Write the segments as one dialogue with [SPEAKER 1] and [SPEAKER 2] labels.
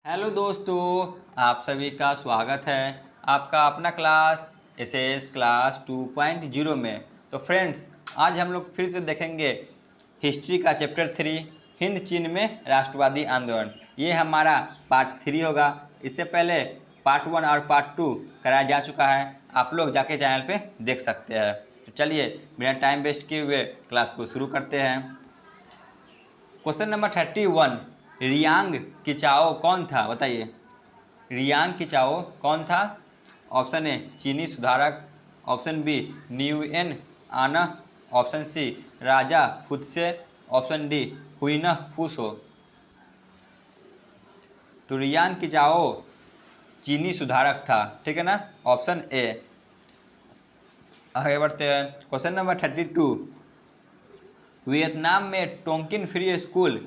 [SPEAKER 1] Hello दोस्तों, आप सभी का स्वागत है आपका अपना क्लास एसएस क्लास 2.0 में। तो फ्रेंड्स, आज हम लोग फिर से देखेंगे हिस्ट्री का चैप्टर 3 हिंद चीन में राष्ट्रवादी आंदोलन। ये हमारा पार्ट 3 होगा। इससे पहले पार्ट 1 और पार्ट 2 कराया जा चुका है, आप लोग जाके चैनल पे देख सकते हैं। तो चलिए बिना टाइम वेस्ट किए हुए क्लास को शुरू करते हैं। क्वेश्चन नंबर 31, रियांग किचाओ कौन था? बताइए, रियांग किचाओ कौन था? ऑप्शन ए चीनी सुधारक, ऑप्शन बी न्यूएन आना, ऑप्शन सी राजा फुत्से, ऑप्शन डी हुइना फूसो। तो रियांग किचाओ चीनी सुधारक था, ठीक है ना, ऑप्शन ए। आगे बढ़ते हैं। क्वेश्चन नंबर 32, वियतनाम में टोंकिन फ्री स्कूल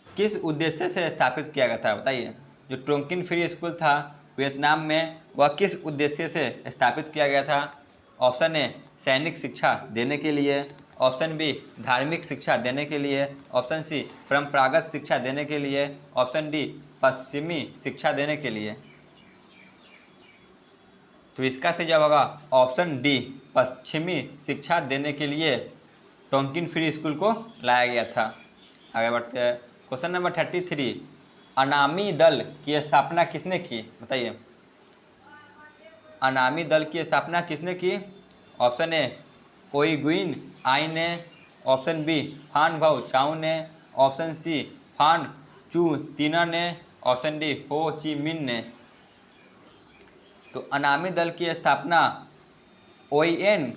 [SPEAKER 1] किस उद्देश्य से स्थापित किया गया था? बताइए, जो टोंकिन फ्री स्कूल था वियतनाम में, वह किस उद्देश्य से स्थापित किया गया था? ऑप्शन ए सैनिक शिक्षा देने के लिए, ऑप्शन बी धार्मिक शिक्षा देने के लिए, ऑप्शन सी परंपरागत शिक्षा देने के लिए, ऑप्शन डी पश्चिमी शिक्षा देने के लिए। तो इसका सही जवाब होगा ऑप्शन डी, पश्चिमी शिक्षा देने के लिए टोंकिन फ्री स्कूल को लाया गया था। आगे बढ़ते हैं। क्वेश्चन नंबर 33, अनामी दल की स्थापना किसने की? बताइए, अनामी दल की स्थापना किसने की? ऑप्शन ए ओइगुइन आई ने, ऑप्शन बी फान भाउ चाउ ने, ऑप्शन सी फान चू तीना ने, ऑप्शन डी हो ची मिन ने। तो अनामी दल की स्थापना ओएन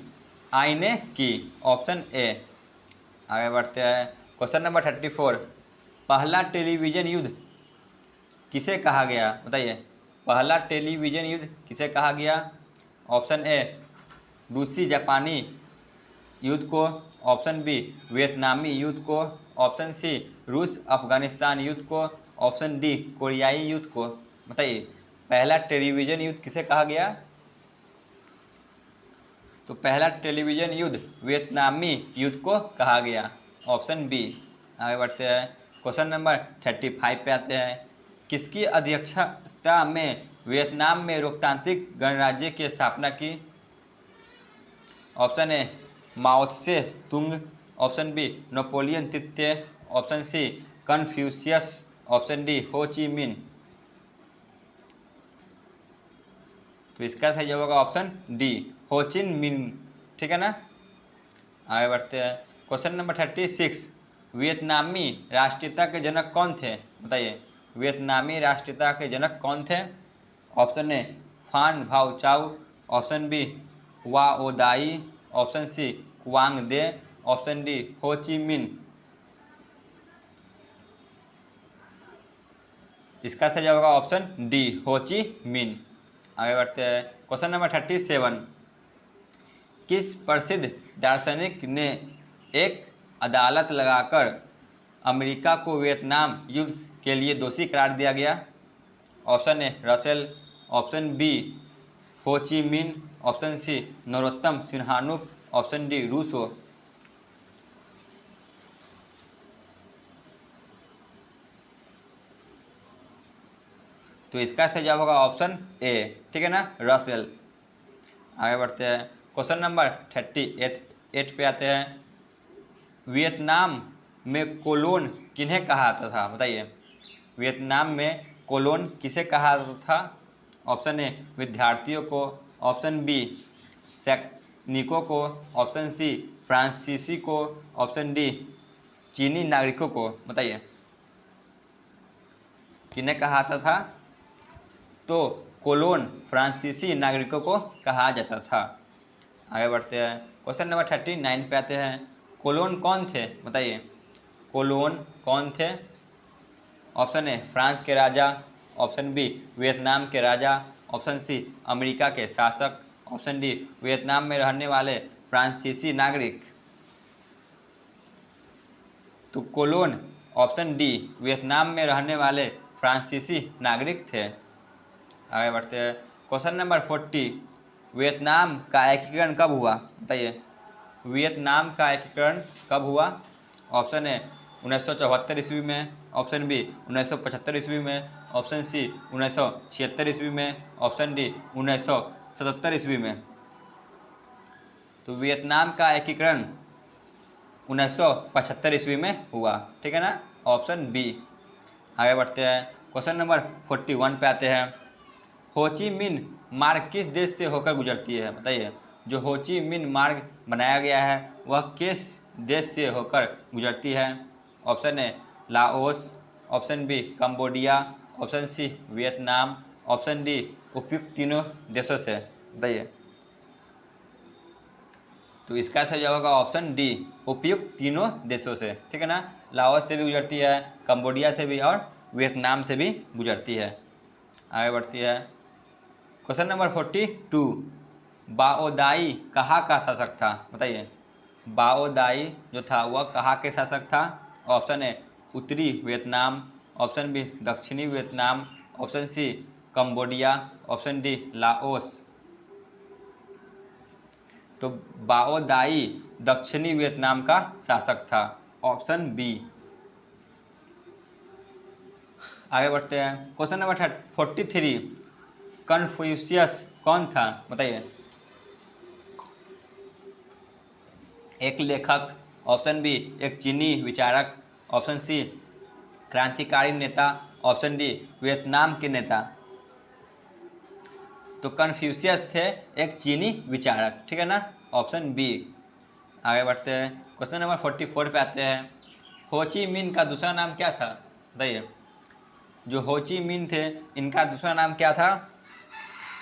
[SPEAKER 1] आई ने की, ऑप्शन ए। आगे बढ़ते हैं। क्वेश्चन नंबर 34, पहला टेलीविज़न युद्ध किसे कहा गया? बताइए, पहला टेलीविज़न युद्ध किसे कहा गया? ऑप्शन ए रूसी जापानी युद्ध को, ऑप्शन बी वियतनामी युद्ध को, ऑप्शन सी रूस अफगानिस्तान युद्ध को, ऑप्शन डी कोरियाई युद्ध को। बताइए, पहला टेलीविज़न युद्ध किसे कहा गया? तो पहला टेलीविज़न युद्ध वियतनामी युद्ध को कहा गया, ऑप्शन बी। आगे बढ़ते हैं। क्वेश्चन नंबर 35 पे आते हैं। किसकी अध्यक्षता में वियतनाम में लोकतांत्रिक गणराज्य की स्थापना की? Option A Mao Tse Tung, option B Napoleon तृतीय, option C Confucius, option D Ho Chi मिन। तो इसका सही जवाब होगा ऑप्शन डी, हो चिन मिन, ठीक है ना। आगे बढ़ते हैं। क्वेश्चन नंबर 36, वियतनामी राष्ट्रीयता के जनक कौन थे? बताइए, वियतनामी राष्ट्रीयता के जनक कौन थे? ऑप्शन ए फान भाउ चाउ, ऑप्शन बी वा ओ दाई, ऑप्शन सी क्वांग दे, ऑप्शन डी हो ची मिन। इसका सही जवाब होगा ऑप्शन डी, हो ची मिन। आगे बढ़ते हैं। क्वेश्चन नंबर 37, किस प्रसिद्ध दार्शनिक ने एक अदालत लगाकर अमेरिका को वियतनाम युद्ध के लिए दोषी करार दिया गया? Option A Russell, option B Ho Chi Minh, option C Norodom Sihanouk, option D Rousseau. तो इसका सही जवाब होगा ऑप्शन ए, ठीक है ना, रसेल। आगे बढ़ते हैं। क्वेश्चन नंबर 38 पे आते हैं। वियतनाम में कोलोन किन्हें कहा जाता था? बताइए, वियतनाम में कोलोन किसे कहा जाता था? ऑप्शन ए विद्यार्थियों को, ऑप्शन बी सैनिकों को, ऑप्शन सी फ्रांसीसी को, ऑप्शन डी चीनी नागरिकों को। बताइए, किन्हें कहा जाता था? तो कोलोन फ्रांसीसी नागरिकों को कहा जाता था। आगे बढ़ते हैं। क्वेश्चन नंबर 39 पे आते हैं। कोलोन कौन थे? बताइए, कोलोन कौन थे? ऑप्शन ए फ्रांस के राजा, ऑप्शन बी वियतनाम के राजा, ऑप्शन सी अमेरिका के शासक, ऑप्शन डी वियतनाम में रहने वाले फ्रांसीसी नागरिक। तो कोलोन ऑप्शन डी वियतनाम में रहने वाले फ्रांसीसी नागरिक थे। आगे बढ़ते हैं। क्वेश्चन नंबर 40, वियतनाम का एकीकरण कब हुआ? बताइए, वियतनाम का एकीकरण कब हुआ? ऑप्शन ए 1974 ईस्वी में, ऑप्शन बी 1975 ईस्वी में, ऑप्शन सी 1976 ईस्वी में, ऑप्शन डी 1977 ईस्वी में। तो वियतनाम का एकीकरण 1975 ईस्वी में हुआ, ठीक है ना, ऑप्शन बी। आगे बढ़ते हैं, क्वेश्चन नंबर 41 पे आते हैं। होची मिन मार्ग किस देश से होकर गुजरती है, बताइए। जो होची मिन मार्ग बनाया गया है वह किस देश से होकर गुजरती है। Option A Laos, option B Cambodia, option C Vietnam, option D उपयुक्त तीनों देशों से, बताइए। तो इसका सही जवाब होगा ऑप्शन डी, उपयुक्त तीनों देशों से, ठीक है ना। लाओस से भी गुजरती है, कंबोडिया से भी और वियतनाम से भी गुजरती है। आगे बढ़ती है, क्वेश्चन नंबर 42। बाओदाई कहाँ का शासक था, बताइए। बाओदाई जो था वह कहाँ के शासक था। ऑप्शन ए उत्तरी वियतनाम, ऑप्शन बी दक्षिणी Vietnam, option C Cambodia, option D Laos. तो बाओदाई दक्षिणी वियतनाम का शासक था, ऑप्शन बी। आगे बढ़ते हैं, क्वेश्चन नंबर 43। कन्फ्यूशियस कौन था, बताइए। एक लेखक, ऑप्शन बी एक चीनी विचारक, ऑप्शन सी क्रांतिकारी नेता, ऑप्शन डी वियतनाम के नेता। तो कन्फ्यूशियस थे एक चीनी विचारक, ठीक है ना, ऑप्शन बी। आगे बढ़ते हैं, क्वेश्चन नंबर 44 पे आते हैं। होची मिन का दूसरा नाम क्या था, बताइए। जो होची मिन थे इनका दूसरा नाम क्या था।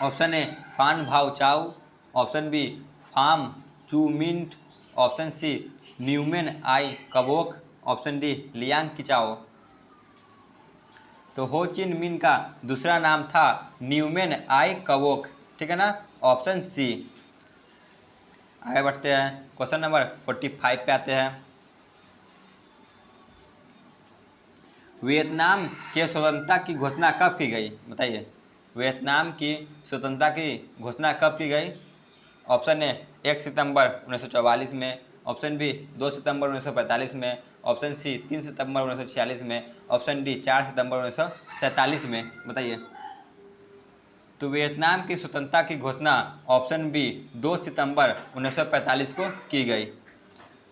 [SPEAKER 1] ऑप्शन ए फान भाव चाउ, ऑप्शन बी फाम चू मिंट, ऑप्शन सी न्यूमेन आई कबोक, ऑप्शन डी लियांग किचाओ। तो हो चिन मिन का दूसरा नाम था न्यूमेन आई कबोक, ठीक है ना, ऑप्शन सी। आगे बढ़ते हैं, क्वेश्चन नंबर 45 पे आते हैं। वियतनाम के स्वतंत्रता की घोषणा कब की गई, बताइए। वियतनाम की स्वतंत्रता की घोषणा कब की गई। ऑप्शन ए 1 सितंबर 1944 में, ऑप्शन बी 2 सितंबर 1945 में, ऑप्शन सी 3 सितंबर 1946 में, ऑप्शन डी 4 सितंबर 1947 में, बताइए। तो वियतनाम की स्वतंत्रता की घोषणा ऑप्शन बी 2 सितंबर 1945 को की गई।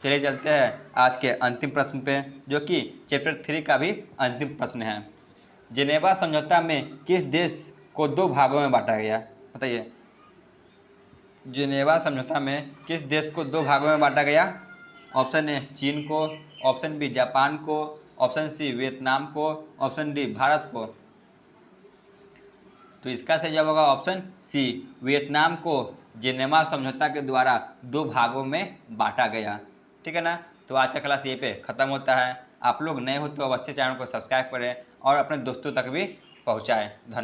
[SPEAKER 1] चलिए चलते हैं आज के अंतिम प्रश्न पे, जो कि चैप्टर 3 का भी अंतिम प्रश्न है। जेनेवा समझौता में किस देश को 2 भागों में बांटा गया, बताइए। जेनेवा समझौता में किस देश को 2 भागों में बांटा गया। ऑप्शन ए चीन को, ऑप्शन बी जापान को, ऑप्शन सी वियतनाम को, ऑप्शन डी भारत को। तो इसका सही जवाब होगा ऑप्शन सी, वियतनाम को जेनेवा समझौता के द्वारा 2 भागों में बांटा गया, ठीक है ना। तो आज का क्लास ये पे ख़त्म होता है। आप लोग नए हो तो अवश्य चैनल को सब्सक्राइब करें और अपने दोस्तों तक भी पहुँचाएँ। धन्यवाद।